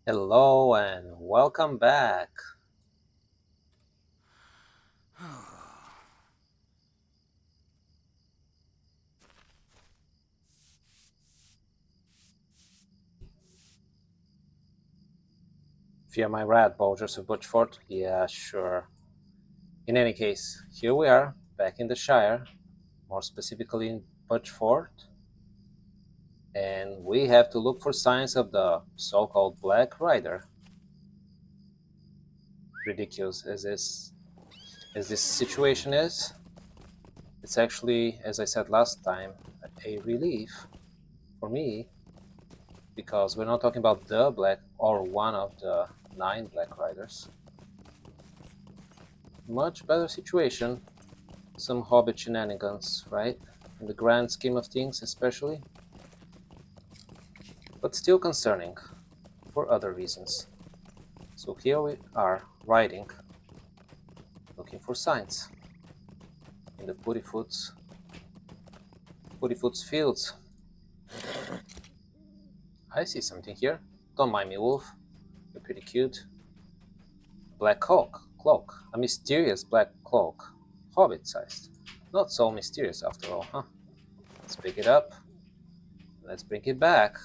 Hello and welcome back. Fear my rat, Bulgers of Butchford? Yeah, sure. In any case, here we are, back in the Shire, more specifically in Butchford, and we have to look for signs of the so-called Black Rider. Ridiculous as this situation is, it's actually, as I said last time, a relief for me because we're not talking about the Black or one of the 9 Black Riders. Much better situation. Some hobbit shenanigans, right? In the grand scheme of things, especially. But still concerning for other reasons. So here we are, riding, looking for signs in the Puttyfoot's fields. I see something here. Don't mind me, Wolf. You're pretty cute. Black cloak. A mysterious black cloak. Hobbit-sized. Not so mysterious after all, huh? Let's pick it up. Let's bring it back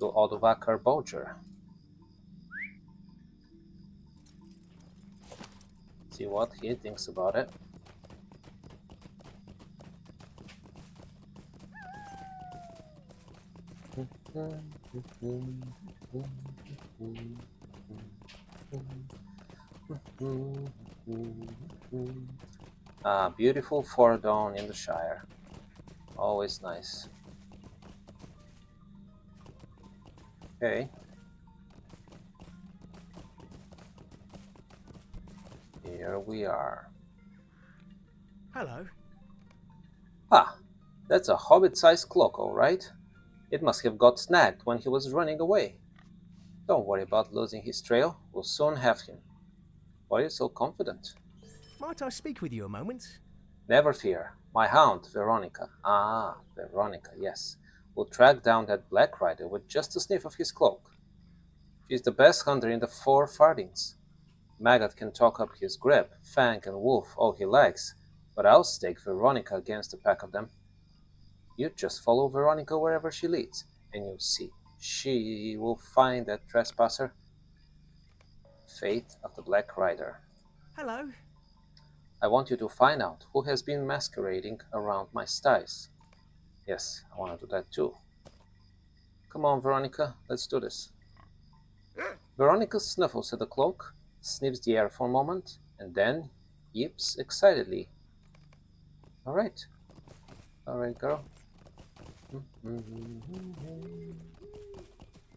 to Odovacar Bolger. See what he thinks about it. Beautiful foredawn in the Shire. Always nice. Okay. Here we are. Hello. Ah, that's a hobbit-sized cloak, all right. It must have got snagged when he was running away. Don't worry about losing his trail. We'll soon have him. Why are you so confident? Might I speak with you a moment? Never fear. My hound, Veronica. Ah, Veronica, yes. Will track down that Black Rider with just a sniff of his cloak. She's the best hunter in the 4 Fardings. Maggot can talk up his grip, Fang and Wolf all he likes, but I'll stake Veronica against a pack of them. You just follow Veronica wherever she leads, and you'll see. She will find that trespasser. Fate of the Black Rider. Hello. I want you to find out who has been masquerading around my styes. Yes, I want to do that too. Come on, Veronica, let's do this. Veronica snuffles at the cloak, sniffs the air for a moment, and then yips excitedly. Alright, alright, girl.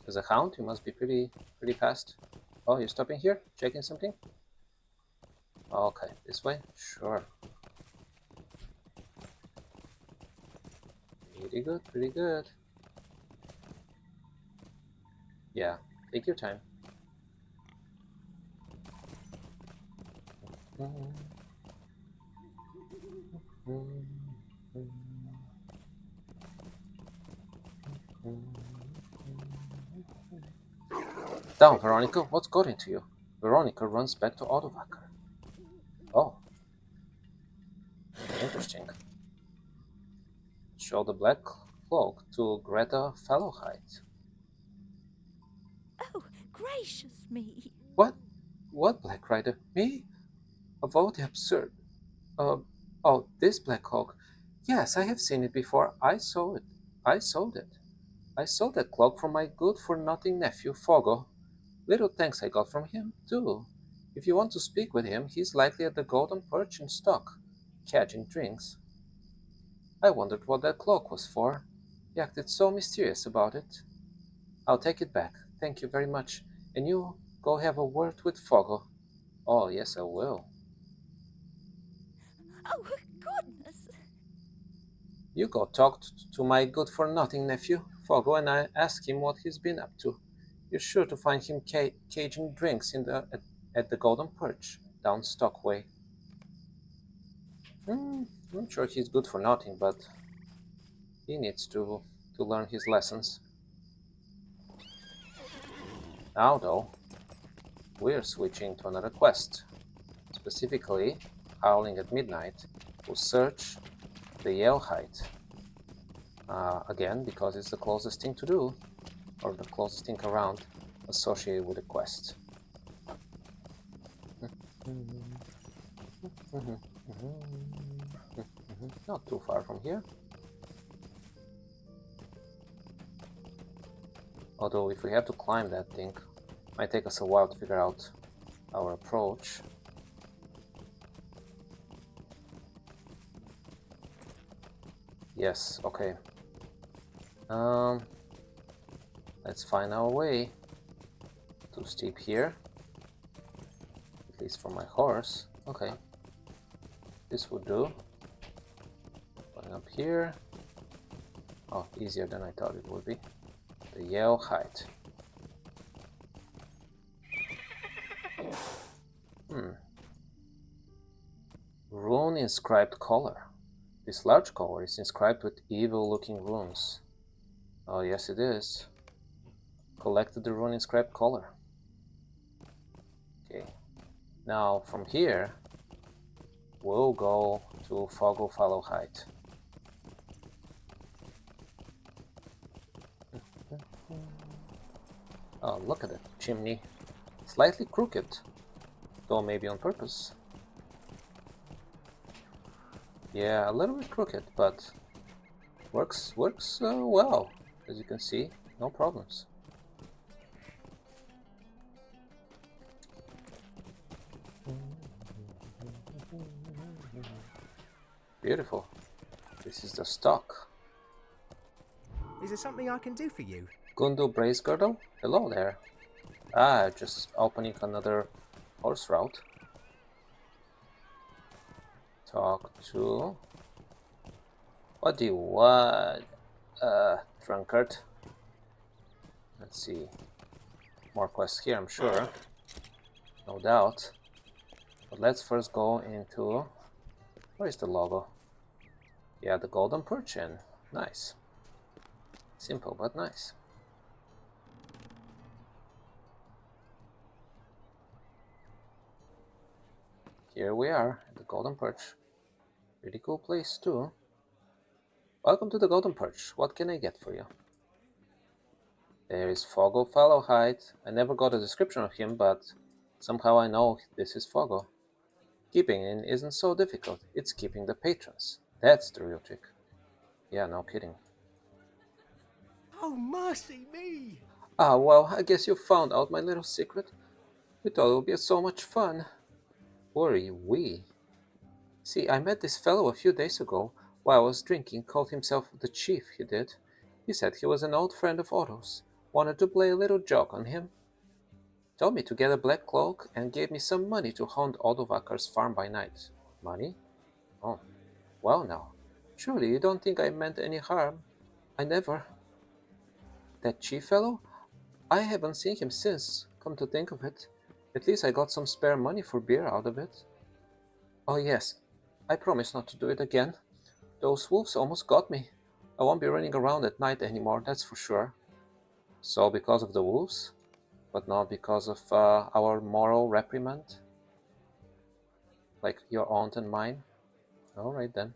As a hound, you must be pretty fast. Oh, you're stopping here? Checking something? Okay, this way? Sure. Pretty good, pretty good. Yeah, take your time. Down, Veronica, what's got into you? Veronica runs back to Odovacar. Oh, interesting. Show the black cloak to Greta Fellowhide. Oh, gracious me! What? What Black Rider? Me? Of all the absurd. Uh, oh, this Black Hawk. Yes, I have seen it before. I saw it. I sold it. I sold that cloak for my good-for-nothing nephew, Fogo. Little thanks I got from him, too. If you want to speak with him, he's likely at the Golden Perch in stock, catching drinks. I wondered what that cloak was for. He acted so mysterious about it. I'll take it back. Thank you very much. And you go have a word with Fogo. Oh, yes, I will. Oh, goodness! You go talk to my good-for-nothing nephew, Fogo, and I ask him what he's been up to. You're sure to find him caging drinks at the Golden Perch, down Stockway. I'm sure he's good for nothing, but he needs to learn his lessons. Now though, we're switching to another quest. Specifically, Howling at Midnight will search the Yale height. Again, because it's the closest thing to do, or the closest thing around associated with the quest. Not too far from here. Although if we have to climb that thing, it might take us a while to figure out our approach. Yes, okay. Let's find our way. Too steep here. At least for my horse. Okay. This would do. Going up here. Oh, easier than I thought it would be. The Yale height. Rune inscribed collar. This large collar is inscribed with evil-looking runes. Oh, yes it is. Collected the rune inscribed collar. Okay. Now, from here, we'll go to Foggle height. Oh, look at that chimney. Slightly crooked, though maybe on purpose. Yeah, a little bit crooked, but works well, as you can see, no problems. Beautiful. This is the stock. Is there something I can do for you? Gundu Brace Girdle? Hello there. Ah, just opening another horse route. Talk to... What do you want? Drunkard. Let's see. More quests here, I'm sure. No doubt. But let's first go into... Where is the logo? Yeah, the Golden Perch Inn. Nice. Simple, but nice. Here we are at the Golden Perch. Pretty cool place too. Welcome to the Golden Perch. What can I get for you? There is Foggle Fallowhide. I never got a description of him, but somehow I know this is Foggle. Keeping in isn't so difficult. It's keeping the patrons. That's the real trick. Yeah, no kidding. Oh, mercy me! Ah, well, I guess you found out my little secret. We thought it would be so much fun. Worry, we. See, I met this fellow a few days ago while I was drinking, called himself the Chief, he did. He said he was an old friend of Otto's, wanted to play a little joke on him. Told me to get a black cloak and gave me some money to haunt Odovakar's farm by night. Money? Oh, well now. Surely you don't think I meant any harm? I never. That Chief fellow? I haven't seen him since, come to think of it. At least I got some spare money for beer out of it. Oh yes, I promise not to do it again. Those wolves almost got me. I won't be running around at night anymore, that's for sure. So because of the wolves? But not because of our moral reprimand? Like your aunt and mine? Alright then.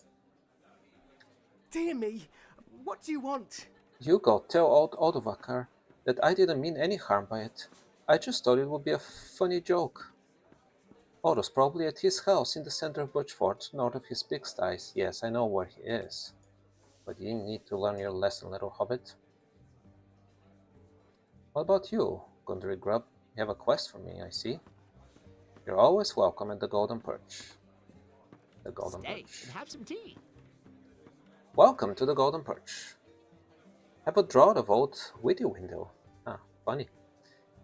Dear me, what do you want? You go tell old Odovakar that I didn't mean any harm by it. I just thought it would be a funny joke. Otto's probably at his house in the center of Butchford, north of his pigsties. Yes, I know where he is. But you need to learn your lesson, little hobbit. What about you, Gundry Grub? You have a quest for me, I see. You're always welcome at the Golden Perch. The Golden Stay Perch. and have some tea. Welcome to the Golden Perch. Have a draught of old Witty Window. Ah, funny.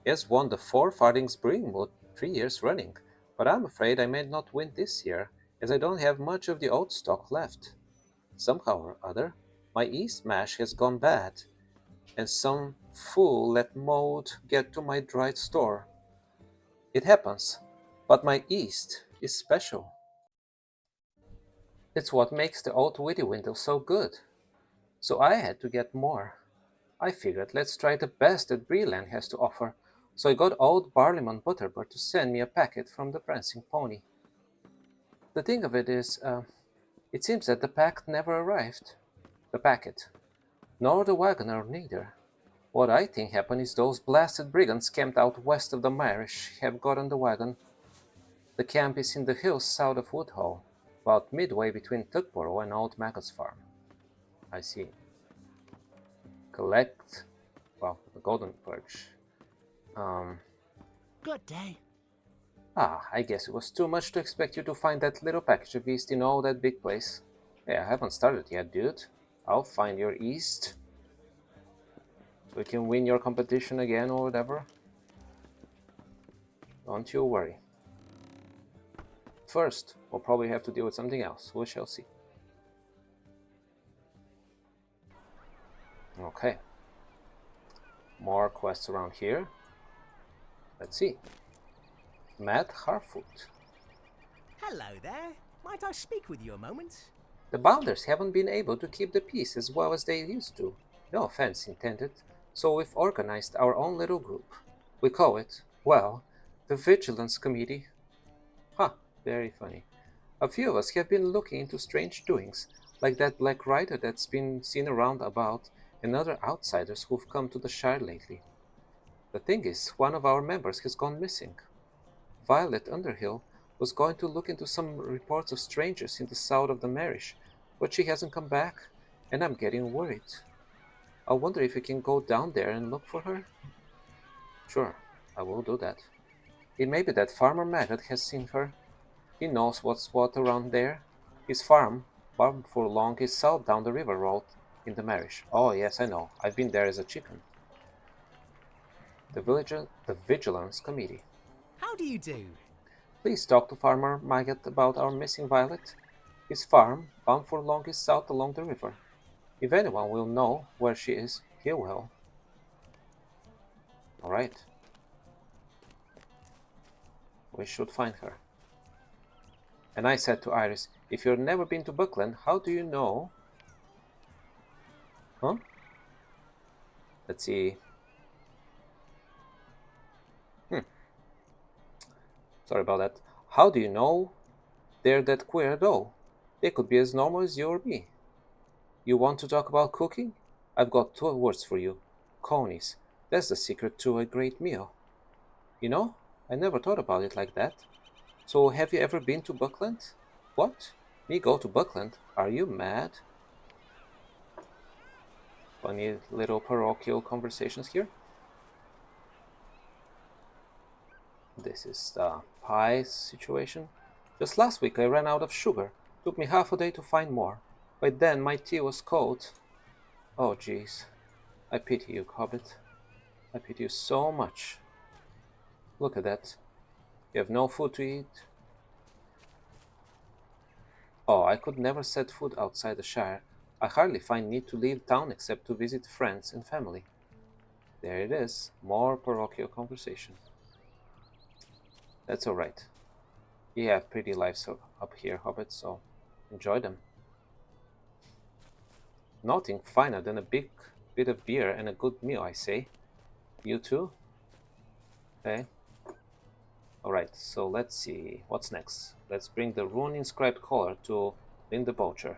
He has won the 4 Farthings Brewing Moot 3 years running, but I'm afraid I may not win this year, as I don't have much of the old stock left. Somehow or other, my yeast mash has gone bad, and some fool let mold get to my dried store. It happens, but my yeast is special. It's what makes the old Witty Window so good. So I had to get more. I figured let's try the best that Breland has to offer. So I got old Barleyman Butterbird to send me a packet from the prancing pony. The thing of it is, it seems that the packet never arrived. The packet. Nor the wagoner neither. What I think happened is those blasted brigands camped out west of the Irish have gotten the wagon. The camp is in the hills south of Woodhall, about midway between Tugborough and Old Maggot's farm. I see. Collect, well, the golden perch. Good day. I guess it was too much to expect you to find that little package of yeast in all that big place. Hey, I haven't started yet, dude. I'll find your yeast. So we can win your competition again or whatever. Don't you worry. First, we'll probably have to deal with something else. We shall see. Okay. More quests around here. Let's see. Matt Harfoot. Hello there. Might I speak with you a moment? The Bounders haven't been able to keep the peace as well as they used to. No offense intended. So we've organized our own little group. We call it, well, the Vigilance Committee. Huh, very funny. A few of us have been looking into strange doings, like that Black Rider that's been seen around about, and other outsiders who've come to the Shire lately. The thing is, one of our members has gone missing. Violet Underhill was going to look into some reports of strangers in the south of the Marish, but she hasn't come back, and I'm getting worried. I wonder if we can go down there and look for her? Sure, I will do that. It may be that Farmer Maggot has seen her. He knows what's what around there. His farm, Barnfurlong, is south down the river road in the Marish. Oh, yes, I know. I've been there as a chicken. The Vigilance Committee. How do you do? Please talk to Farmer Maggot about our missing Violet. His farm, Barnfurlong, is south along the river. If anyone will know where she is, he will. All right. We should find her. And I said to Iris, if you've never been to Buckland, how do you know? Huh? Let's see. Sorry about that. How do you know they're that queer though? They could be as normal as you or me. You want to talk about cooking? I've got two words for you. Conies. That's the secret to a great meal. You know, I never thought about it like that. So have you ever been to Buckland? What? Me go to Buckland? Are you mad? Funny little parochial conversations here. This is the pie situation. Just last week I ran out of sugar. Took me half a day to find more. By then my tea was cold. Oh jeez. I pity you, Hobbit. I pity you so much. Look at that. You have no food to eat. Oh, I could never set foot outside the Shire. I hardly find need to leave town except to visit friends and family. There it is. More parochial conversation. That's alright. You have pretty lives up here, Hobbit, so enjoy them. Nothing finer than a big bit of beer and a good meal, I say. You too? Okay. Alright, so let's see. What's next? Let's bring the rune-inscribed collar to Lynn the Poacher.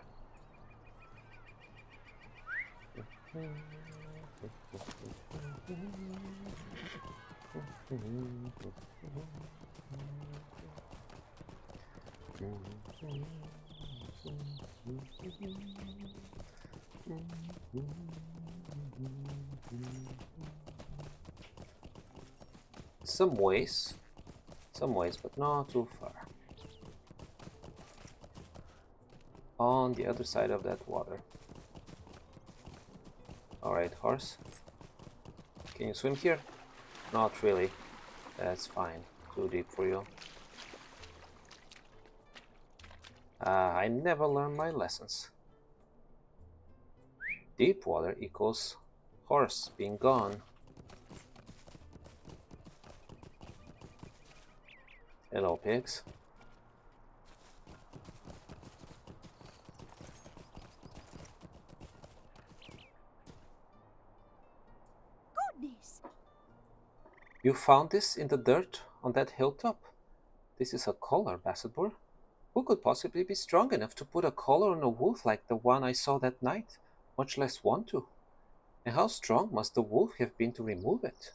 Some ways, but not too far. On the other side of that water. Alright, horse. Can you swim here? Not really. That's fine. Too deep for you. I never learned my lessons. Deep water equals horse being gone. Hello, pigs. Goodness! You found this in the dirt on that hilltop? This is a collar, Bassetbur. Who could possibly be strong enough to put a collar on a wolf like the one I saw that night, much less want to? And how strong must the wolf have been to remove it?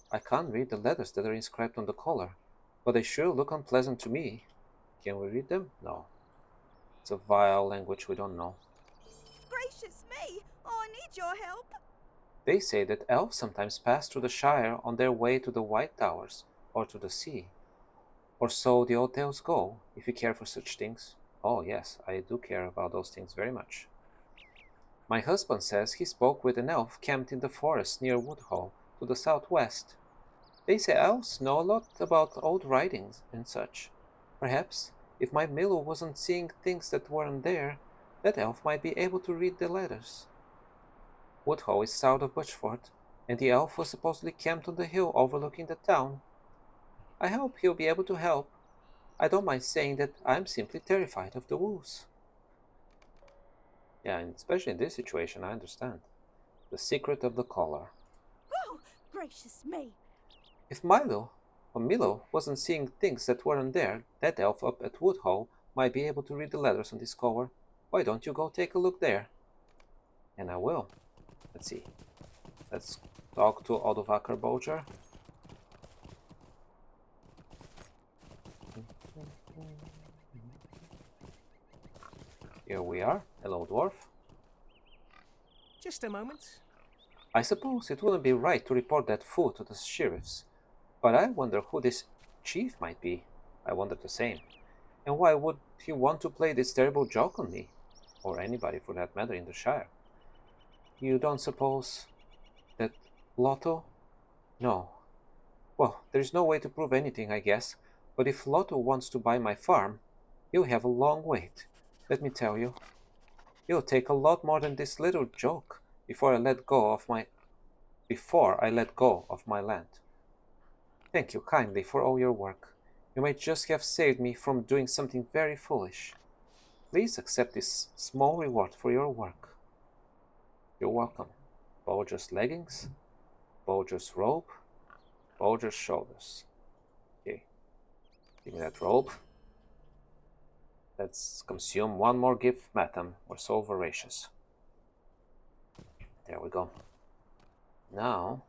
I can't read the letters that are inscribed on the collar, but they sure look unpleasant to me. Can we read them? No. It's a vile language we don't know. Gracious me! Oh, I need your help. They say that elves sometimes pass through the Shire on their way to the White Towers, or to the sea. Or so the old tales go, if you care for such things. Oh, yes, I do care about those things very much. My husband says he spoke with an elf camped in the forest near Woodhall, to the southwest. They say elves know a lot about old writings and such. Perhaps, if my Milo wasn't seeing things that weren't there, that elf might be able to read the letters. Woodhall is south of Butchford, and the elf was supposedly camped on the hill overlooking the town. I hope he'll be able to help. I don't mind saying that I'm simply terrified of the wolves. Yeah, and especially in this situation, I understand. The secret of the collar. Oh, gracious me! If Milo or Milo wasn't seeing things that weren't there, that elf up at Woodhall might be able to read the letters on this collar. Why don't you go take a look there? And I will. Let's see. Let's talk to Odovaker Bolger. Here we are. Hello, dwarf. Just a moment. I suppose it wouldn't be right to report that fool to the sheriffs, but I wonder who this chief might be. I wonder the same. And why would he want to play this terrible joke on me? Or anybody for that matter in the Shire? You don't suppose that Lotto? No. Well, there's no way to prove anything, I guess, but if Lotto wants to buy my farm, he'll have a long wait. Let me tell you. It'll take a lot more than this little joke before I let go of my land. Thank you kindly for all your work. You might just have saved me from doing something very foolish. Please accept this small reward for your work. You're welcome. Bulger's leggings, Bulger's robe, Bulger's shoulders. Okay, give me that robe. Let's consume one more gift, madam. We're so voracious. There we go. Now,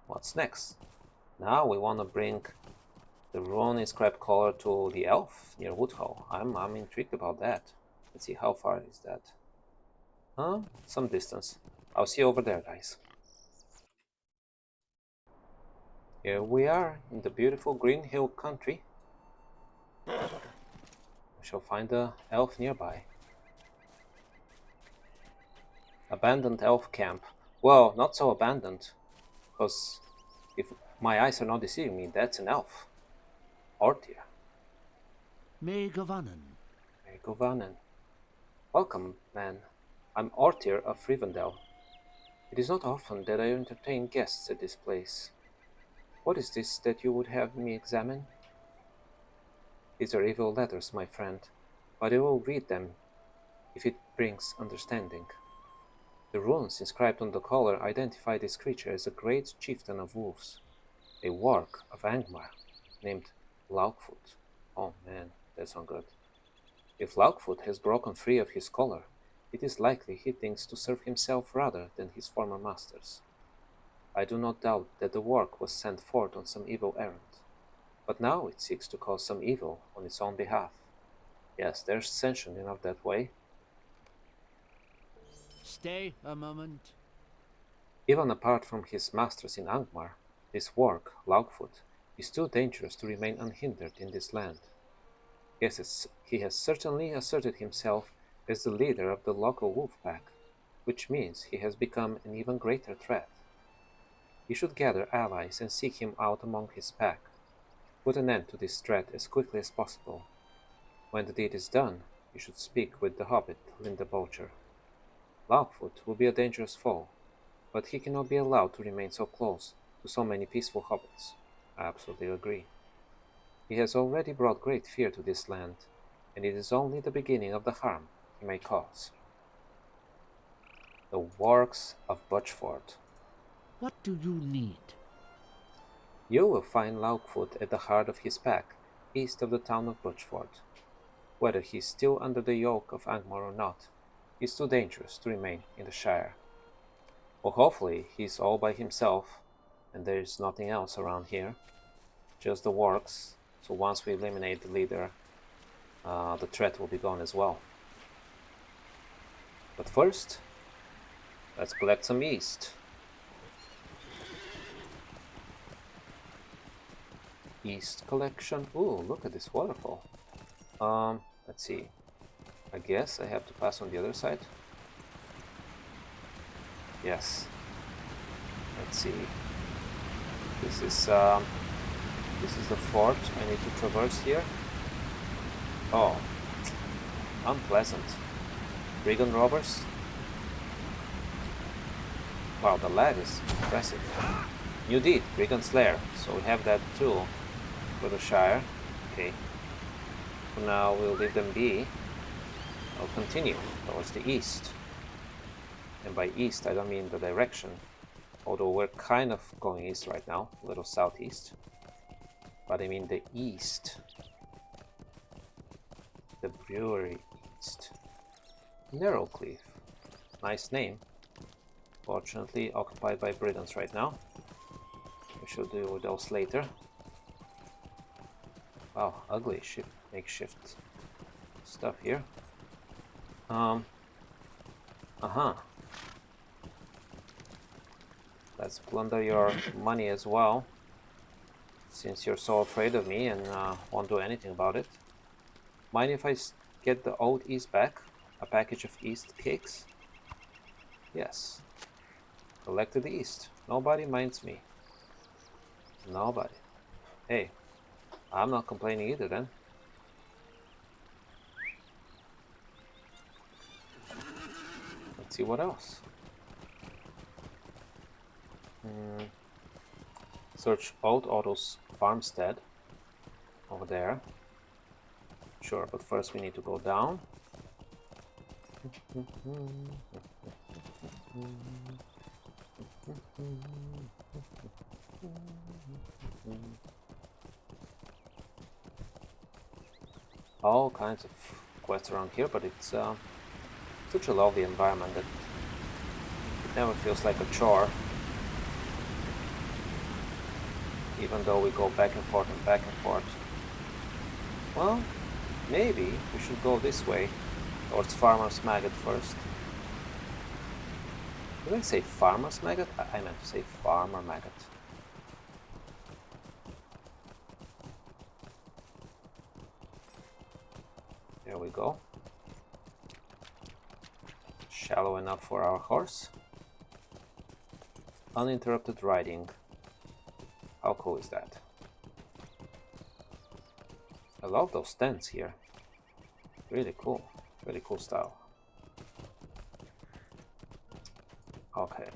what's next? Now we want to bring the rune inscribed collar to the elf near Woodhall. I'm intrigued about that. Let's see, how far is that? Some distance. I'll see you over there, guys. Here we are in the beautiful Green Hill country. We shall find the elf nearby. Abandoned elf camp. Well, not so abandoned, because if my eyes are not deceiving me, that's an elf. Ortir. May Govanen. Hey, Govanen. Welcome, man. I'm Ortir of Rivendell. It is not often that I entertain guests at this place. What is this that you would have me examine? These are evil letters, my friend, but I will read them if it brings understanding. The runes inscribed on the collar identify this creature as a great chieftain of wolves, a warg of Angmar, named Laukfoot. Oh man, that's not good. If Laukfoot has broken free of his collar, it is likely he thinks to serve himself rather than his former masters. I do not doubt that the warg was sent forth on some evil errand, but now it seeks to cause some evil on its own behalf. Yes, there's sentient enough that way. Stay a moment. Even apart from his masters in Angmar, this warg, Laukfoot, is too dangerous to remain unhindered in this land. Yes, he has certainly asserted himself as the leader of the local wolf pack, which means he has become an even greater threat. You should gather allies and seek him out among his pack. Put an end to this threat as quickly as possible. When the deed is done, you should speak with the hobbit, Linda Bolger. Loudfoot will be a dangerous foe, but he cannot be allowed to remain so close to so many peaceful hobbits. I absolutely agree. He has already brought great fear to this land, and it is only the beginning of the harm he may cause. The Wargs of Butchford. What do you need? You will find Loudfoot at the heart of his pack, east of the town of Birchford. Whether he is still under the yoke of Angmar or not, he is too dangerous to remain in the Shire. Well, hopefully he is all by himself, and there is nothing else around here, just the works, so once we eliminate the leader, the threat will be gone as well. But first, let's collect some yeast. Yeast collection. Ooh, look at this waterfall. Let's see. I guess I have to pass on the other side. Yes. Let's see. This is the fort I need to traverse here. Oh, unpleasant. Brigand robbers. Wow, the lag is impressive. New deed, Brigand's Lair. So we have that too for the Shire. Okay. For now, we'll leave them be. I'll continue towards the east. And by east, I don't mean the direction. Although we're kind of going east right now, a little southeast. But I mean the east. The brewery east. Narrowcleave. Nice name. Fortunately occupied by brigands right now. We should deal with those later. Wow, ugly makeshift stuff here. Let's plunder your money as well, since you're so afraid of me and won't do anything about it. Mind if I get the old yeast back? A package of yeast cakes? Yes. Collected yeast. Nobody minds me. Nobody. Hey, I'm not complaining either then. Let's see what else. Search Old Otto's farmstead over there. Sure, but first we need to go down. All kinds of quests around here, but it's such a lovely environment that it never feels like a chore. Even though we go back and forth and back and forth. Well, maybe we should go this way, towards Farmer's Maggot first. Did I say Farmer's Maggot? I meant to say Farmer Maggot. There we go. Shallow enough for our horse. Uninterrupted riding. How cool is that? I love those tents here. Really cool. Really cool style. Okay.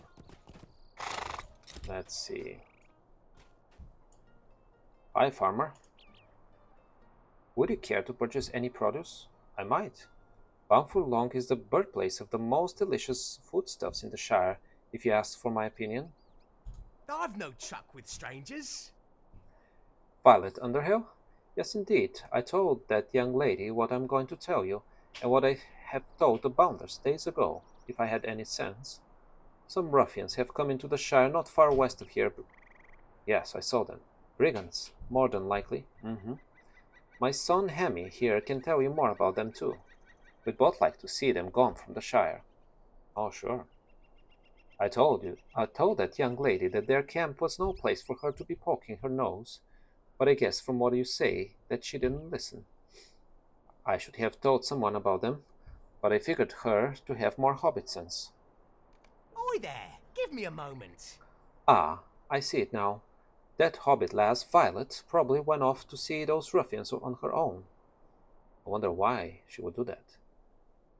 Let's see. Hi, farmer. Would you care to purchase any produce? I might. Bountiful Long is the birthplace of the most delicious foodstuffs in the Shire, if you ask for my opinion. I've no chuck with strangers. Violet Underhill? Yes, indeed. I told that young lady what I'm going to tell you, and what I have told the Bounders days ago, if I had any sense. Some ruffians have come into the Shire not far west of here. Yes, I saw them. Brigands, more than likely. My son Hemi here can tell you more about them too. We'd both like to see them gone from the Shire. Oh, sure. I told that young lady that their camp was no place for her to be poking her nose, but I guess from what you say that she didn't listen. I should have told someone about them, but I figured her to have more hobbit sense. Oi there, give me a moment. Ah, I see it now. That hobbit lass, Violet, probably went off to see those ruffians on her own. I wonder why she would do that.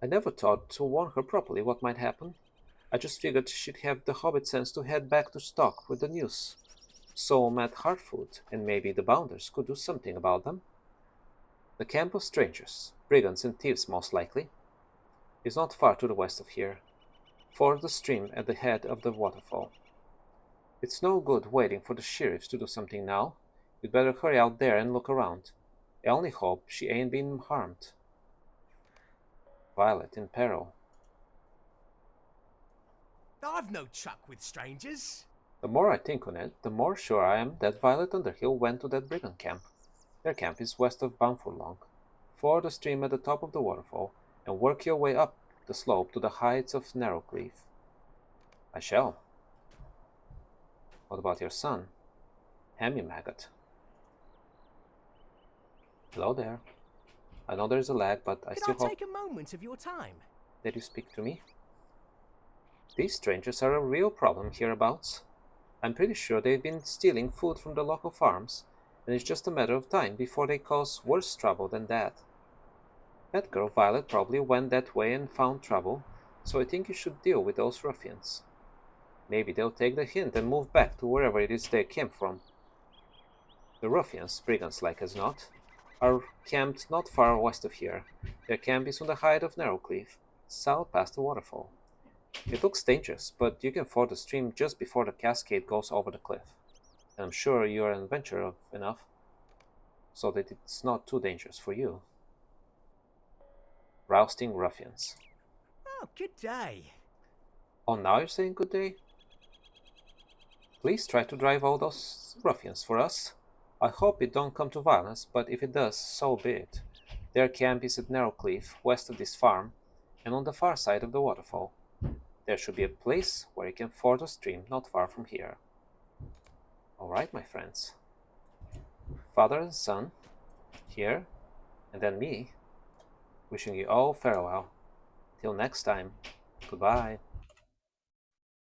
I never thought to warn her properly what might happen. I just figured she'd have the hobbit sense to head back to Stock with the news. So met Hartfoot, and maybe the Bounders could do something about them. The camp of strangers, brigands and thieves most likely, is not far to the west of here, ford the stream at the head of the waterfall. It's no good waiting for the sheriffs to do something now. You'd better hurry out there and look around. I only hope she ain't been harmed. Violet in peril. I've no truck with strangers. The more I think on it, the more sure I am that Violet Underhill went to that brigand camp. Their camp is west of Banfurlong. Ford the stream at the top of the waterfall, and work your way up the slope to the heights of Narrowcliff. I shall. What about your son? Hammy Maggot. Hello there. I know there's a lag, but I Could still I hope take a moment of your time? that you speak to me. These strangers are a real problem hereabouts. I'm pretty sure they've been stealing food from the local farms, and it's just a matter of time before they cause worse trouble than that. That girl Violet probably went that way and found trouble, so I think you should deal with those ruffians. Maybe they'll take the hint and move back to wherever it is they came from. The ruffians, brigands like as not, are camped not far west of here. Their camp is on the height of Narrowcliff, south past the waterfall. It looks dangerous, but you can ford the stream just before the cascade goes over the cliff. And I'm sure you're an adventurer enough so that it's not too dangerous for you. Rousting ruffians. Oh, good day. Oh, now you're saying good day? Please try to drive all those ruffians for us. I hope it don't come to violence, but if it does, so be it. Their camp is at Narrowcliff, west of this farm, and on the far side of the waterfall. There should be a place where you can ford a stream not far from here. All right, my friends. Father and son, here, and then me, wishing you all farewell. Till next time, goodbye.